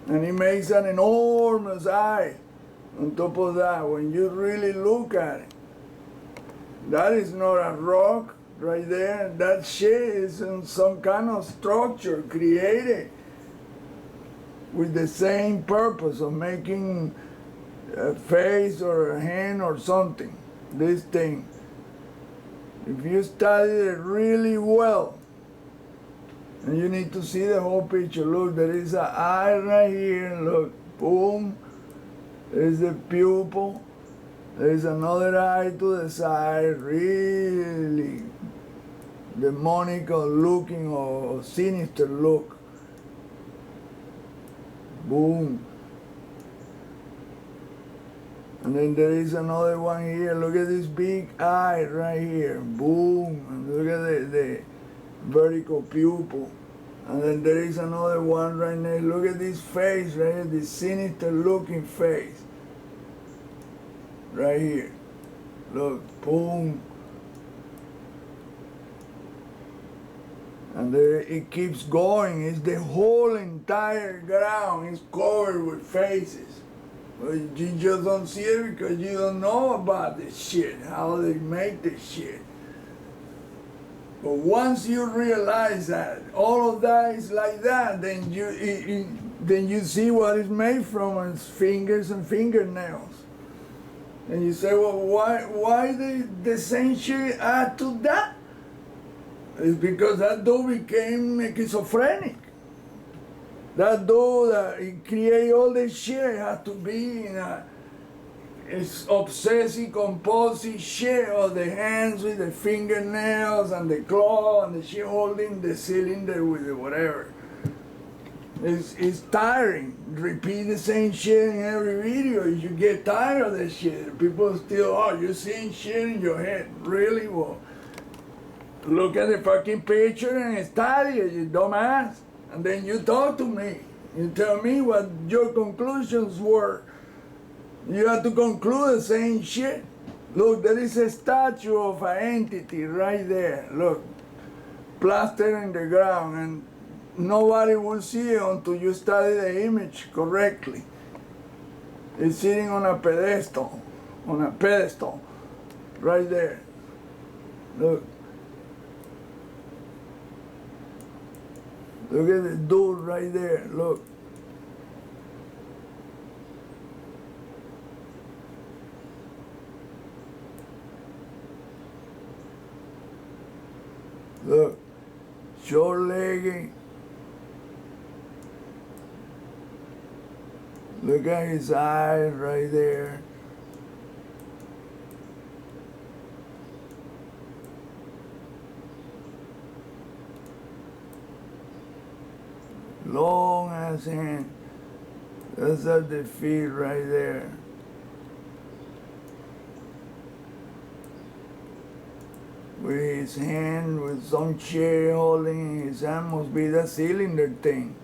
And it makes an enormous eye on top of that when you really look at it. That is not a rock right there. That shit is in some kind of structure created with the same purpose of making a face or a hand or something. This thing. If you study it really well, and you need to see the whole picture. Look, there is an eye right here. Look, boom. There's the pupil. There's another eye to the side. Really demonical looking or sinister look. Boom. And then there is another one here. Look at this big eye right here. Boom. And look at the vertical pupil. And then there is another one right there. Look at this face right here, this sinister looking face. Right here. Look, boom. And there it keeps going. It's the whole entire ground is covered with faces. But you just don't see it because you don't know about this shit, how they make this shit. But once you realize that all of that is like that, then you see what it's made from. It's fingers and fingernails. And you say, well, why the same shit add to that? It's because that dude became schizophrenic. That dude that create all this shit has to be in a it's obsessive compulsive shit of the hands with the fingernails and the claw and the shit holding the cylinder with the whatever. It's tiring. Repeat the same shit in every video. You get tired of that shit. People still, oh, you're seeing shit in your head. Really? Well, look at the fucking picture and study it, you dumbass. And then you talk to me. You tell me what your conclusions were. You have to conclude the same shit. Look, there is a statue of an entity right there. Look, plastered in the ground, and nobody will see it until you study the image correctly. It's sitting on a pedestal, right there. Look. Look at the dude right there, look. Look, short-legged. Look at his eyes right there. Long ass hand. That's at the feet right there. With his hand, with some chair holding his hand, must be the cylinder thing.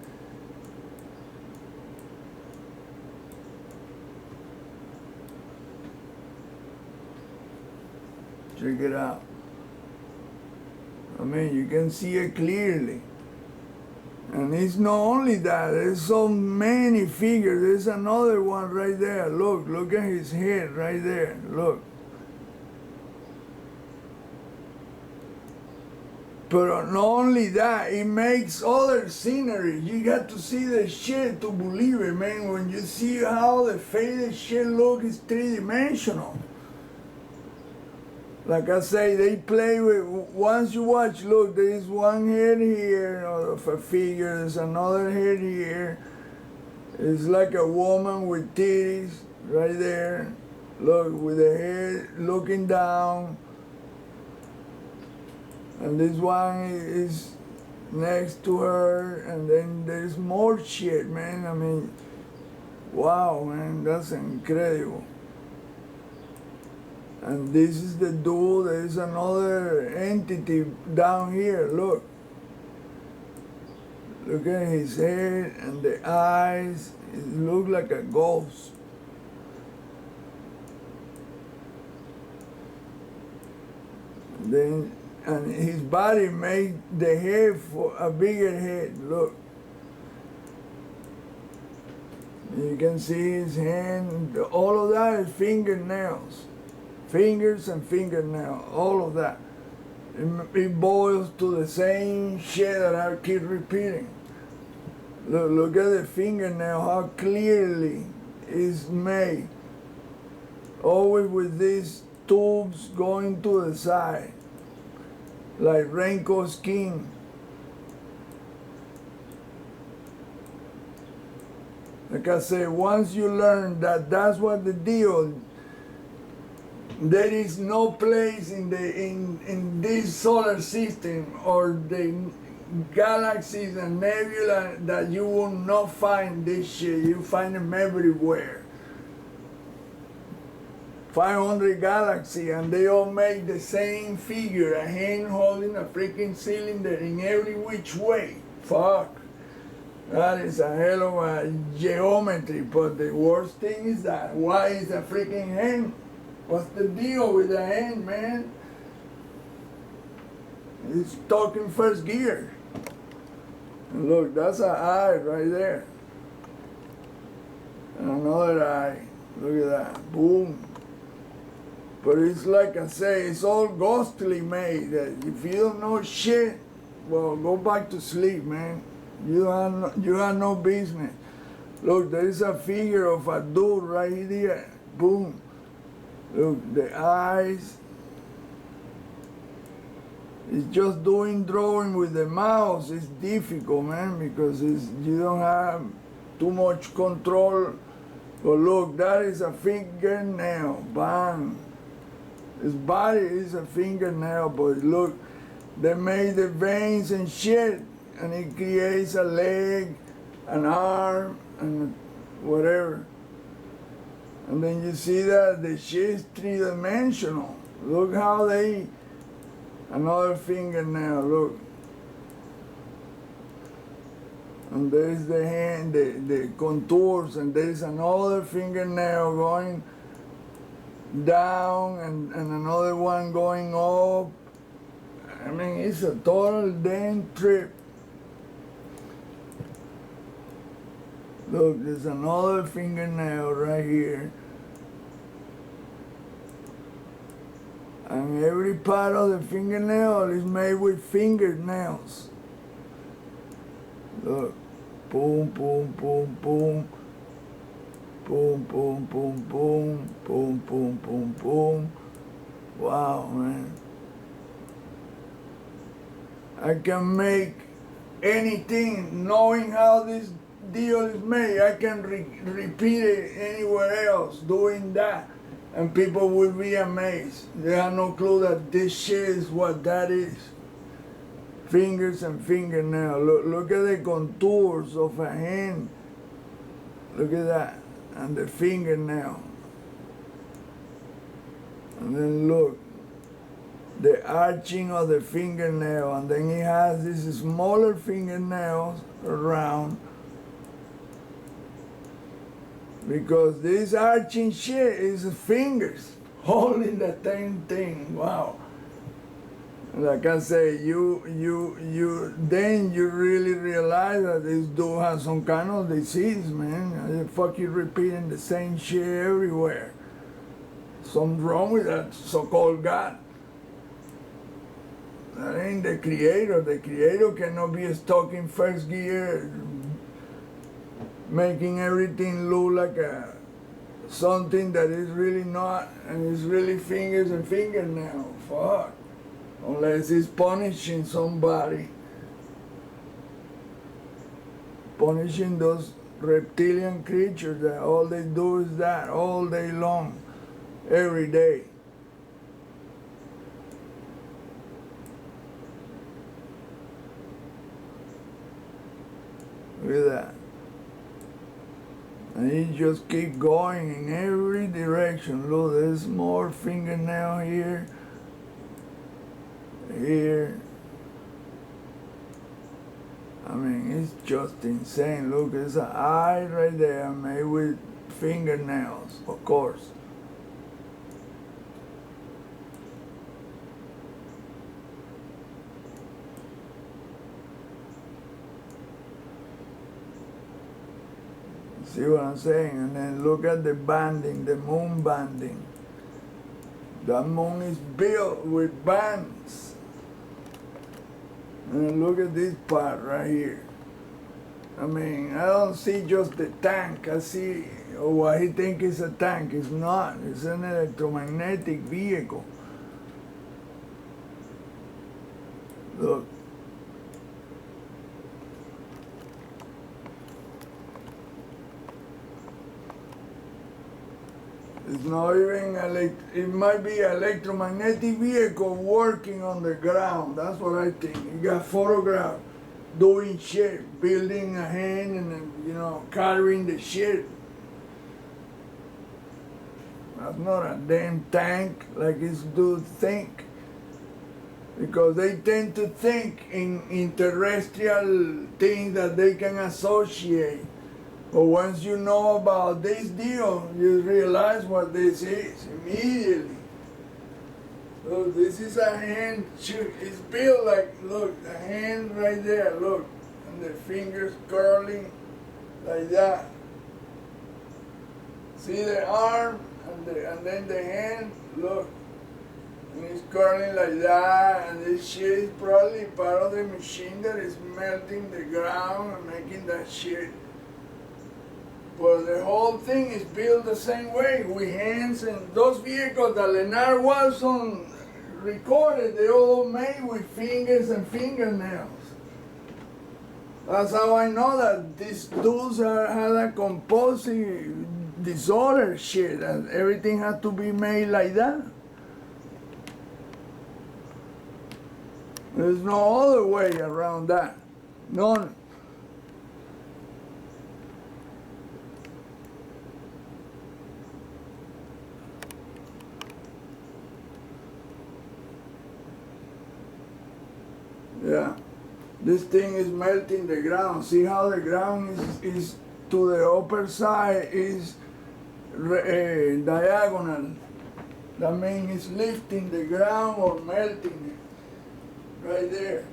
Check it out. I mean, you can see it clearly. And it's not only that, there's so many figures. There's another one right there. Look at his head right there. Look. But not only that, it makes other scenery. You got to see the shit to believe it, man. When you see how the faded shit look, it's three-dimensional. Like I say, they play with, once you watch, look, there is one head here of a figure, there's another head here. It's like a woman with titties right there. Look, with the head looking down. And this one is next to her, and then there's more shit, man. I mean, wow, man, that's incredible. And this is the dude, there's another entity down here, look. Look at his head and the eyes, it looks like a ghost. And his body made the head for a bigger head, look. You can see his hand. All of that is fingernails. Fingers and fingernails. All of that. It boils to the same shit that I keep repeating. Look at the fingernail, how clearly it's made. Always with these tubes going to the side, like raincoat skin. Like I say, once you learn that that's what the deal, there is no place in this solar system or the galaxies and nebula that you will not find this shit. You find them everywhere. 500 galaxies, and they all make the same figure, a hand holding a freaking cylinder in every which way. Fuck. That is a hell of a geometry, but the worst thing is that, why is a freaking hand? What's the deal with the hand, man? It's stuck in first gear. And look, that's an eye right there. And another eye. Look at that. Boom. But it's like I say, it's all ghostly made. If you don't know shit, well, go back to sleep, man. You have no business. Look, there is a figure of a dude right there. Boom. Look, the eyes. It's just drawing with the mouse. It's difficult, man, because you don't have too much control. But look, that is a fingernail. Bang. His body is a fingernail, but look, they made the veins and shit, and it creates a leg, an arm, and whatever. And then you see that the shit is three-dimensional. Look how another fingernail, look. And there's the hand, the contours, and there's another fingernail going down and another one going up. I mean, it's a total damn trip. Look, there's another fingernail right here. And every part of the fingernail is made with fingernails. Look, boom, boom, boom, boom. Boom, boom, boom, boom, boom, boom, boom, boom. Wow, man. I can make anything, knowing how this deal is made. I can repeat it anywhere else doing that, and people will be amazed. They have no clue that this shit is what that is. Fingers and fingernail. Look at the contours of a hand. Look at that. And the fingernail. And then look, the arching of the fingernail, and then he has these smaller fingernails around, because this arching shit is fingers holding the same thing. Wow. Like I say, then you really realize that this dude has some kind of disease, man. You fucking repeating the same shit everywhere. Something wrong with that so-called God. That ain't the creator. The creator cannot be stuck in first gear, making everything look like something that is really not, and it's really fingers and fingernails. Fuck. Unless he's punishing somebody, punishing those reptilian creatures that all they do is that all day long, every day. Look at that. And he just keep going in every direction. Look, there's more fingernail here. Here. I mean, it's just insane. Look, there's an eye right there made with fingernails, of course. See what I'm saying? And then look at the banding, the moon banding. The moon is built with bands. And then look at this part right here. I mean, I don't see just the tank. I see what he thinks is a tank. It's not. It's an electromagnetic vehicle. Look. It's not even, it might be an electromagnetic vehicle working on the ground. That's what I think. You got photographed doing shit, building a hand and, you know, carrying the shit. That's not a damn tank like these dudes think. Because they tend to think in terrestrial things that they can associate. But once you know about this deal, you realize what this is immediately. Look, this is a hand, it's built like, look, the hand right there, look, and the fingers curling like that. See the arm and then the hand, look, and it's curling like that, and this shit is probably part of the machine that is melting the ground and making that shit. But the whole thing is built the same way, with hands, and those vehicles that Leonard Watson recorded, they're all made with fingers and fingernails. That's how I know that these dudes had a compulsive disorder shit, and everything had to be made like that. There's no other way around that. None. Yeah, this thing is melting the ground. See how the ground is to the upper side is diagonal. That means it's lifting the ground or melting it. Right there.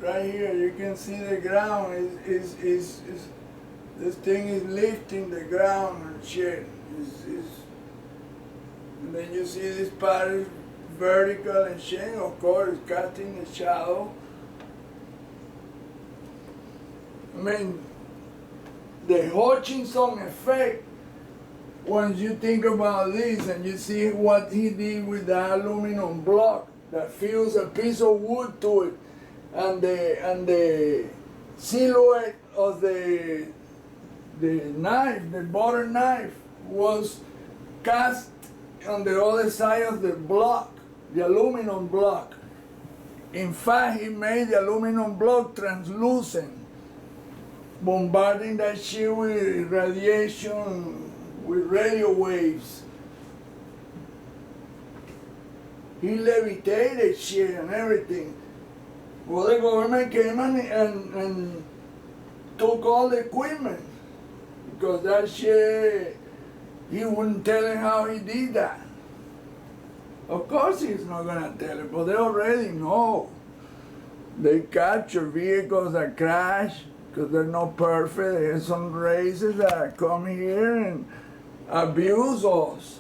Right here, you can see the ground is this thing is lifting the ground and shit. And then you see this part is vertical and shit, of course, casting the shadow. I mean, the Hutchinson effect, once you think about this and you see what he did with the aluminum block that fuse a piece of wood to it, and the silhouette of the knife, the butter knife, was cast on the other side of the block, the aluminum block. In fact, he made the aluminum block translucent, bombarding that shit with radiation, with radio waves. He levitated shit and everything. Well, the government came and took all the equipment, because that shit, he wouldn't tell him how he did that. Of course he's not gonna tell it, but they already know. They capture vehicles that crash, because they're not perfect. There's some races that come here and abuse us.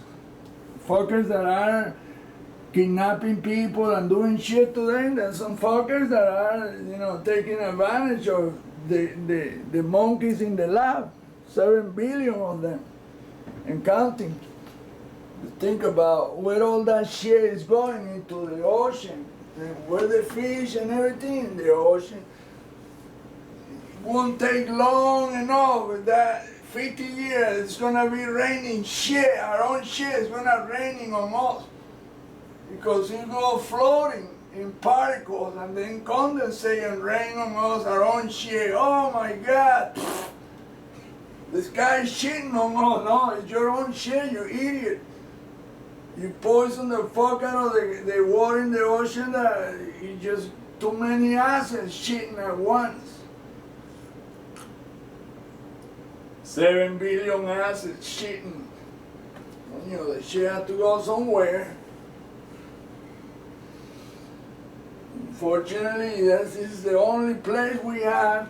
Fuckers that are kidnapping people and doing shit to them. There's some fuckers that are, you know, taking advantage of the monkeys in the lab. 7 billion of them and counting. Think about where all that shit is going into the ocean, and where the fish and everything in the ocean. It won't take long enough with that 50 years. It's gonna be raining shit. Our own shit is gonna raining on us, because it go floating in particles and then condensate and rain on us, our own shit. Oh my God. This guy's shitting on us. No, it's your own shit, you idiot. You poison the fuck out of the water in the ocean that you just too many acids shitting at once. 7 billion acids shitting. You know, the shit had to go somewhere. Unfortunately, this is the only place we have